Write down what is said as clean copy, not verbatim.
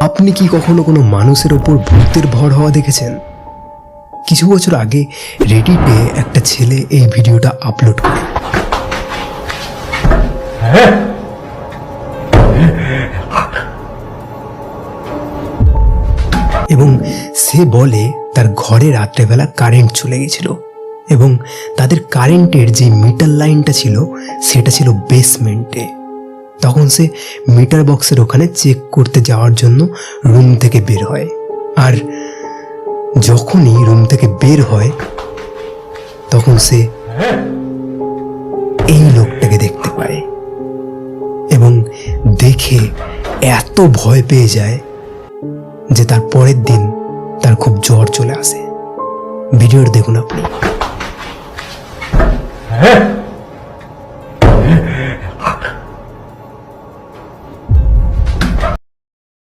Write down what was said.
আপনি কি কখনো কোনো মানুষের ওপর ভূতের ভর হওয়া দেখেছেন? কিছু বছর আগে রেডিটে একটা ছেলে এই ভিডিওটা আপলোড করে। এবং সে বলে তার ঘরে রাত্রেবেলা কারেন্ট চলে গেছিল এবং তাদের কারেন্টের যে মিটার লাইনটা ছিল সেটা ছিল বেসমেন্টে। তখন সে মিটার বক্সের ওখানে চেক করতে যাওয়ার জন্য রুম থেকে বের হয়, আর যখনই রুম থেকে বের হয় তখন সে এই লোকটাকে দেখতে পায় এবং দেখে এত ভয় পেয়ে যায় যে তার পরের দিন তার খুব জ্বর চলে আসে। ভিডিওটা দেখুন আপনি।